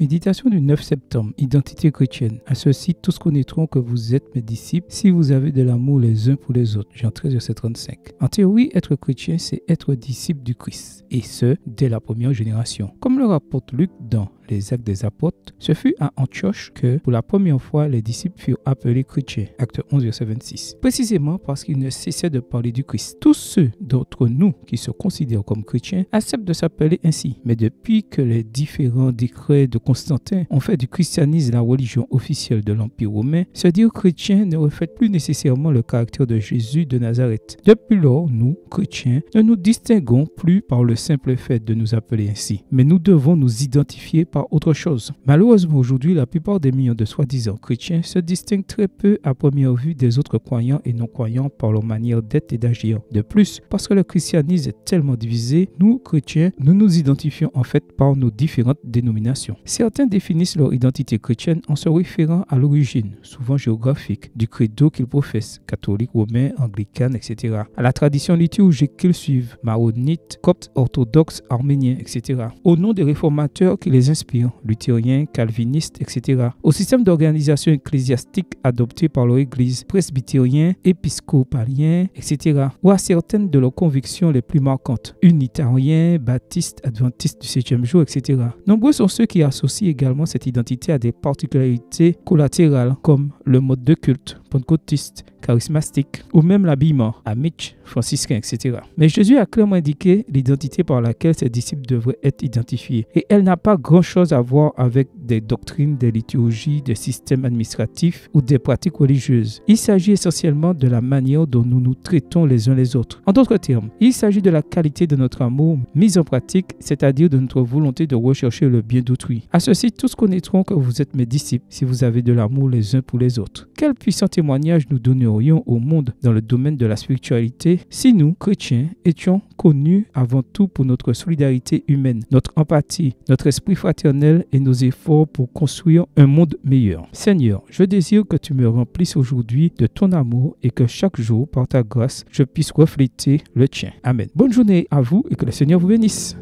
Méditation du 9 septembre, identité chrétienne. À ceci, tous connaîtront que vous êtes mes disciples si vous avez de l'amour les uns pour les autres. Jean 13, verset 35. En théorie, être chrétien, c'est être disciple du Christ, et ce, dès la première génération. Comme le rapporte Luc dans les Actes des Apôtres, ce fut à Antioche que, pour la première fois, les disciples furent appelés chrétiens. Acte 11, verset 26. Précisément parce qu'ils ne cessaient de parler du Christ. Tous ceux d'entre nous qui se considèrent comme chrétiens acceptent de s'appeler ainsi. Mais depuis que les différents décrets de Constantin ont fait du christianisme la religion officielle de l'Empire romain, se dire chrétien ne reflète plus nécessairement le caractère de Jésus de Nazareth. Depuis lors, nous, chrétiens, ne nous distinguons plus par le simple fait de nous appeler ainsi, mais nous devons nous identifier par autre chose. Malheureusement, aujourd'hui, la plupart des millions de soi-disant chrétiens se distinguent très peu à première vue des autres croyants et non-croyants par leur manière d'être et d'agir. De plus, parce que le christianisme est tellement divisé, nous, chrétiens, nous nous identifions en fait par nos différentes dénominations. Certains définissent leur identité chrétienne en se référant à l'origine, souvent géographique, du credo qu'ils professent, catholique, romain, anglican, etc., à la tradition liturgique qu'ils suivent, maronite, copte, orthodoxe, arménien, etc., au nom des réformateurs qui les inspirent, luthériens, calvinistes, etc., au système d'organisation ecclésiastique adopté par leur église, presbytérien, épiscopalien, etc., ou à certaines de leurs convictions les plus marquantes, unitariens, baptistes, adventistes du 7e jour, etc. Nombreux sont ceux qui associent également cette identité à des particularités collatérales comme le mode de culte, pentecôtiste, charismatique, ou même l'habillement, amiche, franciscain, etc. Mais Jésus a clairement indiqué l'identité par laquelle ses disciples devraient être identifiés. Et elle n'a pas grand-chose à voir avec des doctrines, des liturgies, des systèmes administratifs ou des pratiques religieuses. Il s'agit essentiellement de la manière dont nous nous traitons les uns les autres. En d'autres termes, il s'agit de la qualité de notre amour mise en pratique, c'est-à-dire de notre volonté de rechercher le bien d'autrui. À ceci, tous connaîtront que vous êtes mes disciples si vous avez de l'amour les uns pour les autres. Quel puissant témoignage nous donnerions au monde dans le domaine de la spiritualité si nous, chrétiens, étions connus avant tout pour notre solidarité humaine, notre empathie, notre esprit fraternel et nos efforts pour construire un monde meilleur. Seigneur, je désire que tu me remplisses aujourd'hui de ton amour et que chaque jour, par ta grâce, je puisse refléter le tien. Amen. Bonne journée à vous et que le Seigneur vous bénisse.